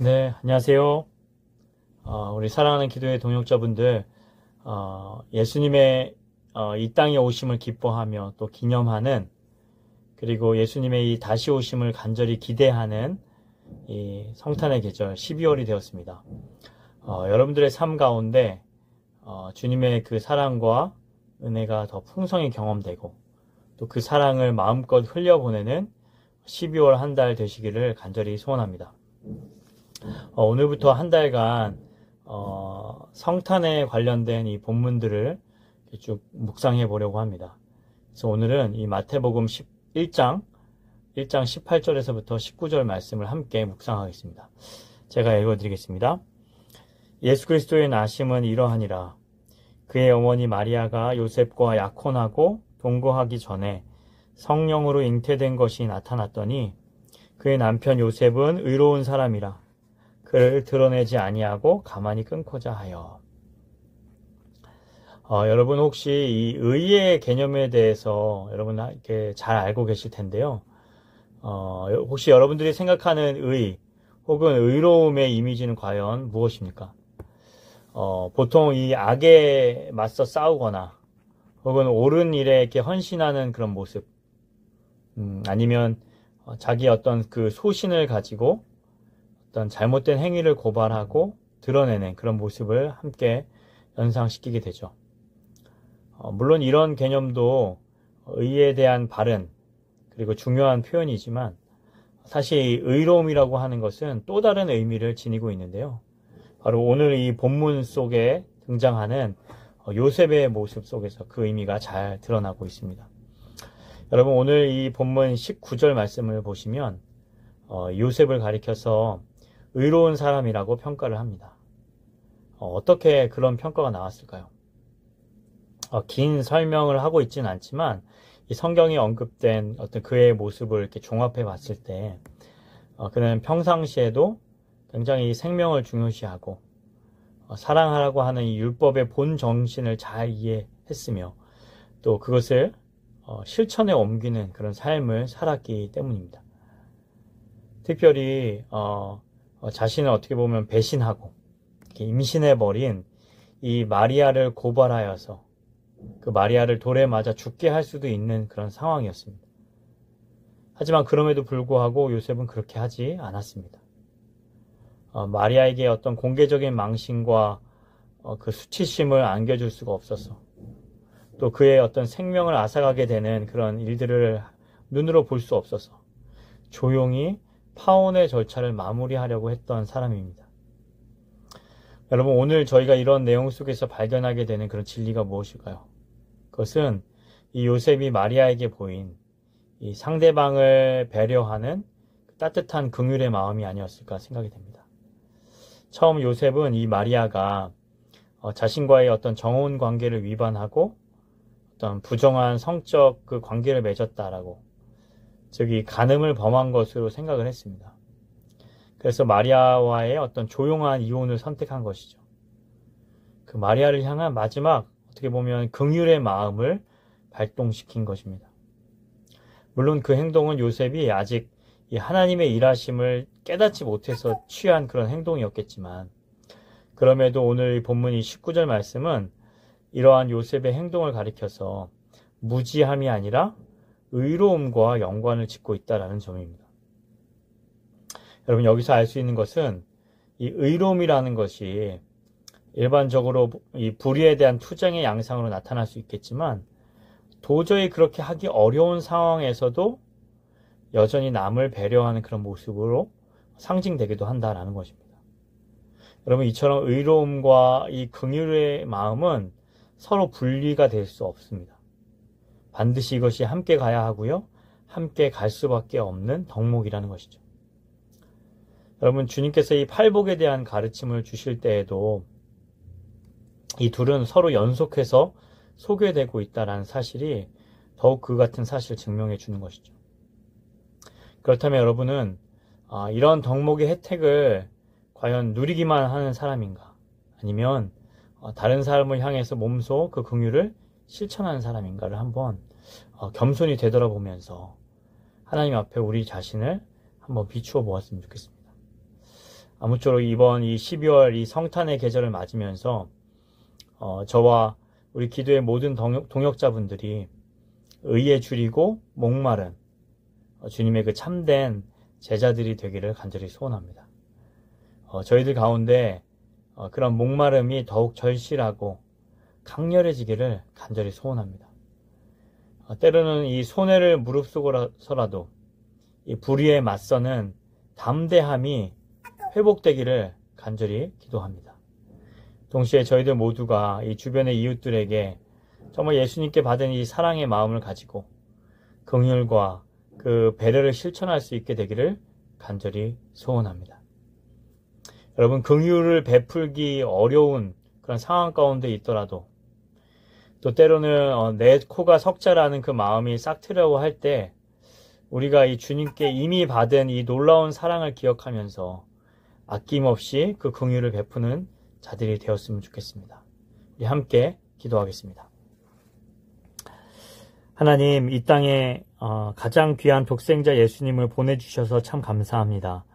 네, 안녕하세요. 우리 사랑하는 기도의 동역자분들, 예수님의 이 땅에 오심을 기뻐하며 또 기념하는, 그리고 예수님의 이 다시 오심을 간절히 기대하는 이 성탄의 계절 12월이 되었습니다. 여러분들의 삶 가운데 주님의 그 사랑과 은혜가 더 풍성히 경험되고 또 그 사랑을 마음껏 흘려보내는 12월 한 달 되시기를 간절히 소원합니다. 오늘부터 한 달간 성탄에 관련된 이 본문들을 쭉 묵상해 보려고 합니다. 그래서 오늘은 이 마태복음 1장 18절에서부터 19절 말씀을 함께 묵상하겠습니다. 제가 읽어드리겠습니다. 예수 그리스도의 나심은 이러하니라. 그의 어머니 마리아가 요셉과 약혼하고 동거하기 전에 성령으로 잉태된 것이 나타났더니 그의 남편 요셉은 의로운 사람이라 그를 드러내지 아니하고 가만히 끊고자 하여. 여러분 혹시 이 의의 개념에 대해서 여러분 이렇게 잘 알고 계실 텐데요. 혹시 여러분들이 생각하는 의 혹은 의로움의 이미지는 과연 무엇입니까? 보통 이 악에 맞서 싸우거나 혹은 옳은 일에 이렇게 헌신하는 그런 모습, 아니면 자기 어떤 그 소신을 가지고 어떤 잘못된 행위를 고발하고 드러내는 그런 모습을 함께 연상시키게 되죠. 물론 이런 개념도 의에 대한 바른 그리고 중요한 표현이지만 사실 의로움이라고 하는 것은 또 다른 의미를 지니고 있는데요. 바로 오늘 이 본문 속에 등장하는 요셉의 모습 속에서 그 의미가 잘 드러나고 있습니다. 여러분 오늘 이 본문 19절 말씀을 보시면 요셉을 가리켜서 의로운 사람이라고 평가를 합니다. 어떻게 그런 평가가 나왔을까요? 긴 설명을 하고 있지는 않지만 이 성경에 언급된 어떤 그의 모습을 이렇게 종합해 봤을 때 그는 평상시에도 굉장히 생명을 중요시하고 사랑하라고 하는 이 율법의 본 정신을 잘 이해했으며 또 그것을 실천에 옮기는 그런 삶을 살았기 때문입니다. 특별히 자신을 어떻게 보면 배신하고 임신해버린 이 마리아를 고발하여서 그 마리아를 돌에 맞아 죽게 할 수도 있는 그런 상황이었습니다. 하지만 그럼에도 불구하고 요셉은 그렇게 하지 않았습니다. 마리아에게 어떤 공개적인 망신과 그 수치심을 안겨줄 수가 없어서 또 그의 어떤 생명을 앗아가게 되는 그런 일들을 눈으로 볼 수 없어서 조용히 파혼의 절차를 마무리하려고 했던 사람입니다. 여러분 오늘 저희가 이런 내용 속에서 발견하게 되는 그런 진리가 무엇일까요? 그것은 이 요셉이 마리아에게 보인 이 상대방을 배려하는 따뜻한 긍휼의 마음이 아니었을까 생각이 됩니다. 처음 요셉은 이 마리아가 자신과의 어떤 정혼 관계를 위반하고 어떤 부정한 성적 그 관계를 맺었다라고 즉 이 간음을 범한 것으로 생각을 했습니다. 그래서 마리아와의 어떤 조용한 이혼을 선택한 것이죠. 그 마리아를 향한 마지막 어떻게 보면 긍휼의 마음을 발동시킨 것입니다. 물론 그 행동은 요셉이 아직 이 하나님의 일하심을 깨닫지 못해서 취한 그런 행동이었겠지만 그럼에도 오늘 본문 19절 말씀은 이러한 요셉의 행동을 가리켜서 무지함이 아니라 의로움과 연관을 짓고 있다는 점입니다. 여러분 여기서 알 수 있는 것은 이 의로움이라는 것이 일반적으로 이 불의에 대한 투쟁의 양상으로 나타날 수 있겠지만 도저히 그렇게 하기 어려운 상황에서도 여전히 남을 배려하는 그런 모습으로 상징되기도 한다는 것입니다. 여러분 이처럼 의로움과 이 긍휼의 마음은 서로 분리가 될 수 없습니다. 반드시 이것이 함께 가야 하고요. 함께 갈 수밖에 없는 덕목이라는 것이죠. 여러분 주님께서 이 팔복에 대한 가르침을 주실 때에도 이 둘은 서로 연속해서 소개되고 있다는 사실이 더욱 그 같은 사실을 증명해 주는 것이죠. 그렇다면 여러분은 이런 덕목의 혜택을 과연 누리기만 하는 사람인가? 아니면 다른 사람을 향해서 몸소 그 긍휼을 실천하는 사람인가를 한번 겸손히 되돌아보면서 하나님 앞에 우리 자신을 한번 비추어 보았으면 좋겠습니다. 아무쪼록 이번 이 12월 이 성탄의 계절을 맞으면서 저와 우리 기도의 모든 동역자분들이 의에 줄이고 목마른 주님의 그 참된 제자들이 되기를 간절히 소원합니다. 저희들 가운데 그런 목마름이 더욱 절실하고 강렬해지기를 간절히 소원합니다. 때로는 이 손해를 무릅쓰고서라도 이 불의에 맞서는 담대함이 회복되기를 간절히 기도합니다. 동시에 저희들 모두가 이 주변의 이웃들에게 정말 예수님께 받은 이 사랑의 마음을 가지고 긍휼과 그 배려를 실천할 수 있게 되기를 간절히 소원합니다. 여러분, 긍휼을 베풀기 어려운 그런 상황 가운데 있더라도 또 때로는 내 코가 석자라는 그 마음이 싹트려고 할 때 우리가 이 주님께 이미 받은 이 놀라운 사랑을 기억하면서 아낌없이 그 긍휼을 베푸는 자들이 되었으면 좋겠습니다. 우리 함께 기도하겠습니다. 하나님, 이 땅에 가장 귀한 독생자 예수님을 보내주셔서 참 감사합니다.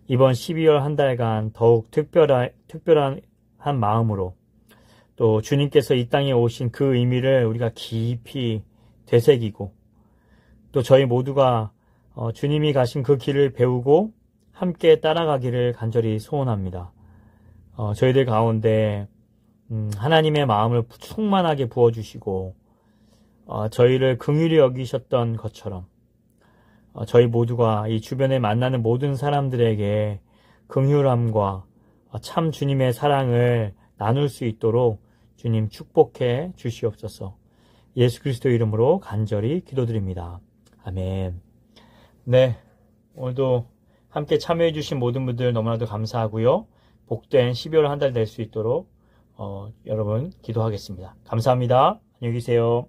이번 12월 한 달간 더욱 특별한 마음으로 또 주님께서 이 땅에 오신 그 의미를 우리가 깊이 되새기고 또 저희 모두가 주님이 가신 그 길을 배우고 함께 따라가기를 간절히 소원합니다. 저희들 가운데 하나님의 마음을 충만하게 부어주시고 저희를 긍휼히 여기셨던 것처럼 저희 모두가 이 주변에 만나는 모든 사람들에게 긍휼함과 참 주님의 사랑을 나눌 수 있도록 주님 축복해 주시옵소서. 예수 그리스도 이름으로 간절히 기도드립니다. 아멘. 네, 오늘도 함께 참여해 주신 모든 분들 너무나도 감사하고요. 복된 12월 한 달 될 수 있도록 여러분 기도하겠습니다. 감사합니다. 안녕히 계세요.